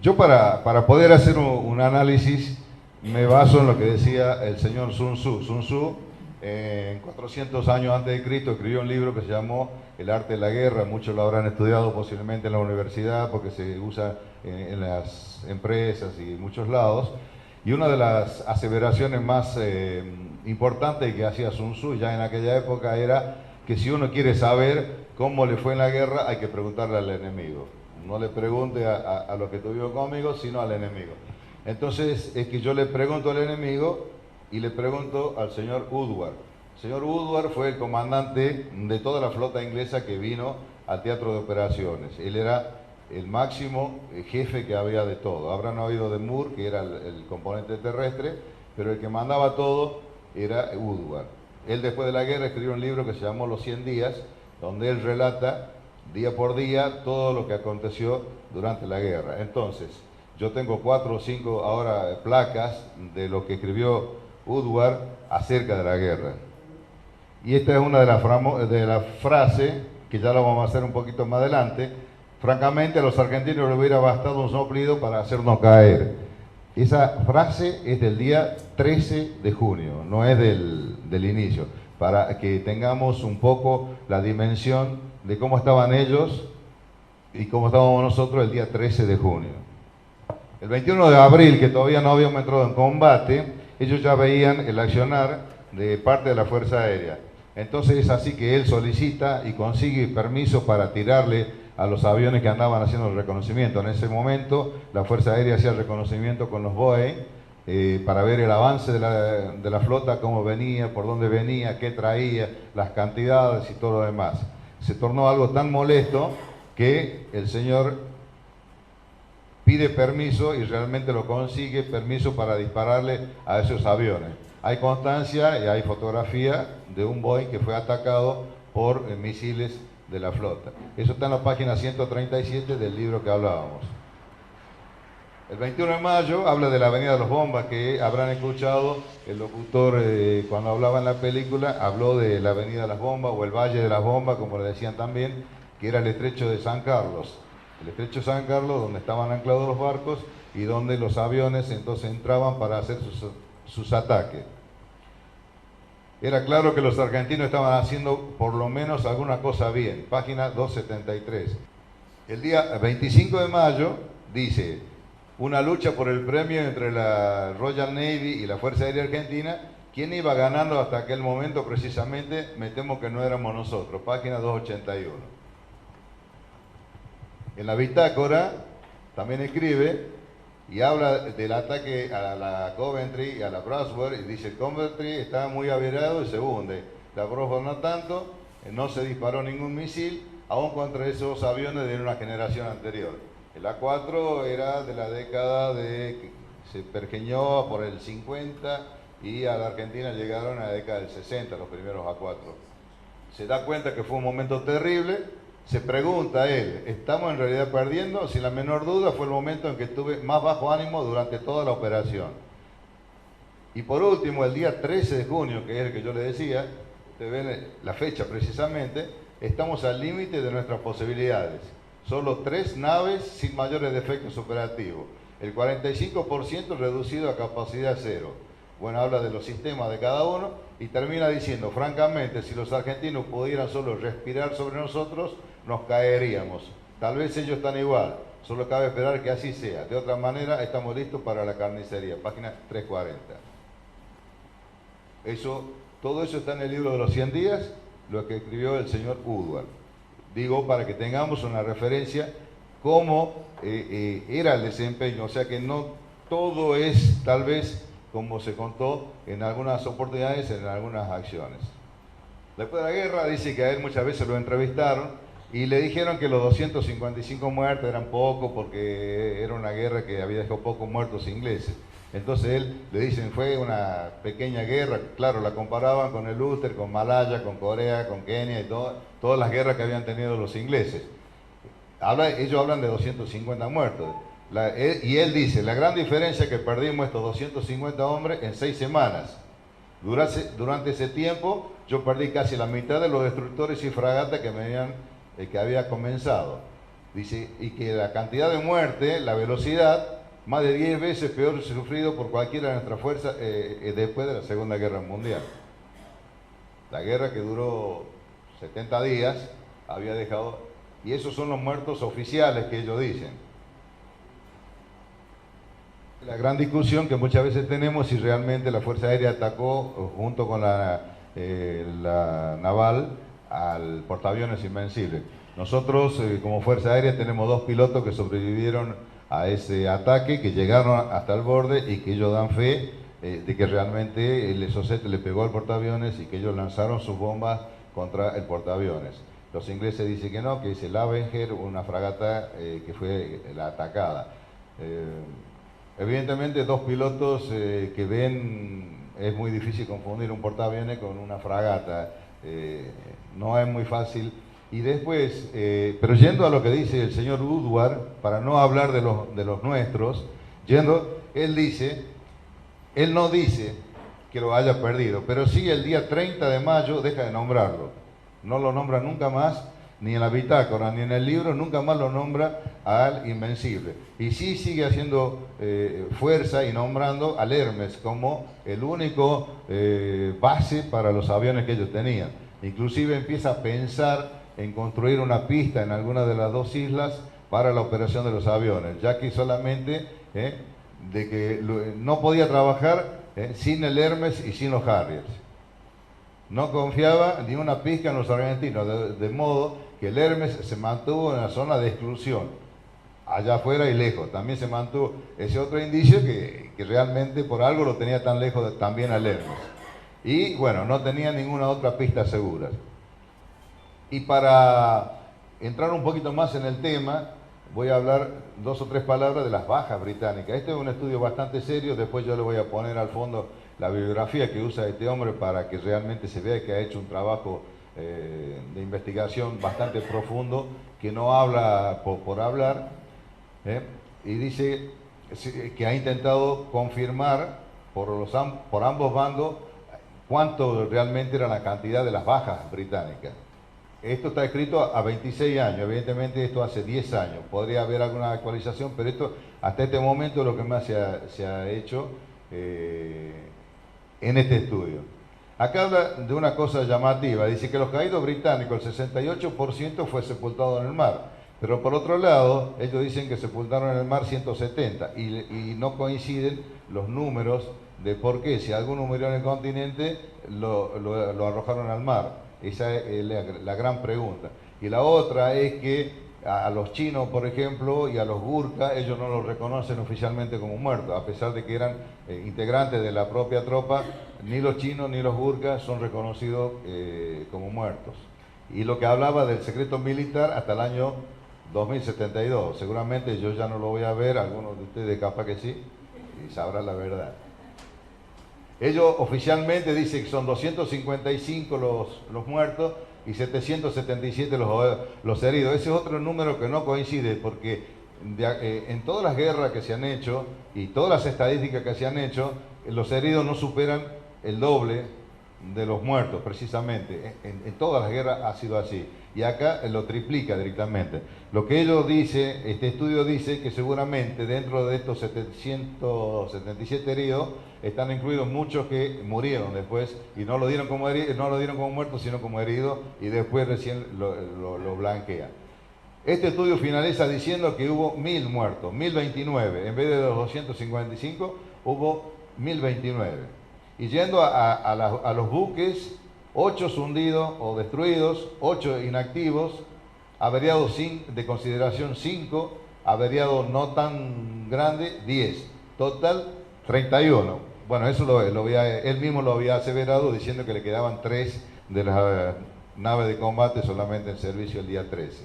Yo para poder hacer un análisis me baso en lo que decía el señor Sun Tzu. Sun Tzu, en 400 años antes de Cristo, escribió un libro que se llamó El arte de la guerra. Muchos lo habrán estudiado posiblemente en la universidad porque se usa en las empresas y en muchos lados. Y una de las aseveraciones más importantes que hacía Sun Tzu ya en aquella época era que si uno quiere saber cómo le fue en la guerra, hay que preguntarle al enemigo. No le pregunte a los que estuvieron conmigo, sino al enemigo. Entonces es que yo le pregunto al enemigo y le pregunto al señor Woodward. El señor Woodward fue el comandante de toda la flota inglesa que vino al teatro de operaciones. Él era el máximo jefe que había de todo. Habrán oído de Moore, que era el componente terrestre, pero el que mandaba todo era Woodward. Él después de la guerra escribió un libro que se llamó Los 100 días, donde él relata día por día todo lo que aconteció durante la guerra. Entonces, yo tengo 4 o 5 ahora placas de lo que escribió Woodward acerca de la guerra. Y esta es una de las frases, que ya la vamos a hacer un poquito más adelante. Francamente, a los argentinos les hubiera bastado un soplido para hacernos caer. Esa frase es del día 13 de junio, no es del inicio, para que tengamos un poco la dimensión de cómo estaban ellos y cómo estábamos nosotros el día 13 de junio. El 21 de abril, que todavía no habíamos entrado en combate, ellos ya veían el accionar de parte de la Fuerza Aérea. Entonces es así que él solicita y consigue permiso para tirarle a los aviones que andaban haciendo el reconocimiento. En ese momento la Fuerza Aérea hacía el reconocimiento con los Boeing para ver el avance de la flota, cómo venía, por dónde venía, qué traía, las cantidades y todo lo demás. Se tornó algo tan molesto que el señor pide permiso y realmente lo consigue, permiso para dispararle a esos aviones. Hay constancia y hay fotografía de un Boeing que fue atacado por misiles de la flota. Eso está en la página 137 del libro que hablábamos. El 21 de mayo habla de la Avenida de los Bombas, que habrán escuchado el locutor cuando hablaba en la película, habló de la Avenida de las Bombas o el Valle de las Bombas, como le decían también, que era el estrecho de San Carlos. El estrecho de San Carlos, donde estaban anclados los barcos y donde los aviones entonces entraban para hacer sus ataques. Era claro que los argentinos estaban haciendo por lo menos alguna cosa bien. Página 273. El día 25 de mayo dice: una lucha por el premio entre la Royal Navy y la Fuerza Aérea Argentina. ¿Quién iba ganando hasta aquel momento precisamente? Me temo que no éramos nosotros. Página 281. En la bitácora también escribe y habla del ataque a la Coventry y a la Braswell y dice: Coventry está muy averiado y se hunde. La Braswell no tanto, no se disparó ningún misil, aún contra esos aviones de una generación anterior. El A4 era de la década de, se pergeñó por el 50 y a la Argentina llegaron a la década del 60, los primeros A4. Se da cuenta que fue un momento terrible. Se pregunta él, ¿estamos en realidad perdiendo? Sin la menor duda fue el momento en que tuve más bajo ánimo durante toda la operación. Y por último, el día 13 de junio, que es el que yo le decía, ustedes ven la fecha precisamente, estamos al límite de nuestras posibilidades. Solo 3 naves sin mayores defectos operativos, el 45% reducido a capacidad cero. Bueno, habla de los sistemas de cada uno y termina diciendo: francamente, si los argentinos pudieran solo respirar sobre nosotros, nos caeríamos. Tal vez ellos están igual, solo cabe esperar que así sea. De otra manera, estamos listos para la carnicería. Página 340. Todo eso está en el libro de los 100 días, lo que escribió el señor Woodward. Digo, para que tengamos una referencia cómo era el desempeño. O sea que no todo es tal vez como se contó en algunas oportunidades, en algunas acciones. Después de la guerra dice que a él muchas veces lo entrevistaron y le dijeron que los 255 muertos eran pocos porque era una guerra que había dejado pocos muertos ingleses. Entonces él, le dicen, fue una pequeña guerra. Claro, la comparaban con el Ulster, con Malaya, con Corea, con Kenia y todas las guerras que habían tenido los ingleses. Ellos hablan de 250 muertos. Y él dice, la gran diferencia es que perdimos estos 250 hombres en 6 semanas. Durante ese tiempo yo perdí casi la mitad de los destructores y fragatas que había comenzado. Dice, y que la cantidad de muerte, la velocidad, más de 10 veces peor sufrido por cualquiera de nuestras fuerzas después de la Segunda Guerra Mundial. La guerra que duró 70 días había dejado, y esos son los muertos oficiales que ellos dicen. La gran discusión que muchas veces tenemos si realmente la Fuerza Aérea atacó junto con la naval al portaaviones Invencible. Nosotros como Fuerza Aérea tenemos 2 pilotos que sobrevivieron a ese ataque, que llegaron hasta el borde y que ellos dan fe de que realmente el Exocet le pegó al portaaviones y que ellos lanzaron sus bombas contra el portaaviones. Los ingleses dicen que no, que es el Avenger, una fragata que fue la atacada. Evidentemente 2 pilotos que ven, es muy difícil confundir un portaaviones con una fragata, no es muy fácil. Y después, pero yendo a lo que dice el señor Woodward, para no hablar de los nuestros, él no dice que lo haya perdido, pero sí el día 30 de mayo deja de nombrarlo. No lo nombra nunca más, ni en la bitácora, ni en el libro, nunca más lo nombra al Invencible. Y sí sigue haciendo fuerza y nombrando al Hermes como el único base para los aviones que ellos tenían. Inclusive empieza a pensar en construir una pista en alguna de las 2 islas para la operación de los aviones, ya que solamente de que no podía trabajar sin el Hermes y sin los Harriers. No confiaba ni una pizca en los argentinos, de modo que el Hermes se mantuvo en la zona de exclusión, allá afuera y lejos. También se mantuvo ese otro indicio que realmente por algo lo tenía tan lejos también al Hermes. Y bueno, no tenía ninguna otra pista segura. Y para entrar un poquito más en el tema, voy a hablar 2 o 3 palabras de las bajas británicas. Este es un estudio bastante serio, después yo le voy a poner al fondo la bibliografía que usa este hombre para que realmente se vea que ha hecho un trabajo de investigación bastante profundo, que no habla por hablar, y dice que ha intentado confirmar por ambos bandos cuánto realmente era la cantidad de las bajas británicas. Esto está escrito a 26 años, evidentemente esto hace 10 años, podría haber alguna actualización, pero esto hasta este momento es lo que más se ha hecho en este estudio. Acá habla de una cosa llamativa, dice que los caídos británicos, el 68% fue sepultado en el mar, pero por otro lado, ellos dicen que sepultaron en el mar 170 y no coinciden los números de por qué, si alguno murió en el continente, lo arrojaron al mar. Esa es la gran pregunta. Y la otra es que a los chinos, por ejemplo, y a los gurkhas, ellos no los reconocen oficialmente como muertos, a pesar de que eran integrantes de la propia tropa, ni los chinos ni los gurkhas son reconocidos como muertos. Y lo que hablaba del secreto militar hasta el año 2072, seguramente yo ya no lo voy a ver, algunos de ustedes capaz que sí, y sabrán la verdad. Ellos oficialmente dicen que son 255 los muertos y 777 los heridos. Ese es otro número que no coincide porque en todas las guerras que se han hecho y todas las estadísticas que se han hecho, los heridos no superan el doble de los muertos, precisamente. En todas las guerras ha sido así. Y acá lo triplica directamente. Lo que ellos dicen, este estudio dice que seguramente dentro de estos 777 heridos están incluidos muchos que murieron después y no lo dieron como muertos, sino como heridos, y después recién lo blanquean. Este estudio finaliza diciendo que hubo 1000 muertos, 1029, en vez de los 255 hubo 1029. Y yendo a los buques, 8 hundidos o destruidos, 8 inactivos, averiados de consideración 5, averiados no tan grande 10, total 31. Bueno, eso él mismo lo había aseverado diciendo que le quedaban 3 de las naves de combate solamente en servicio el día 13.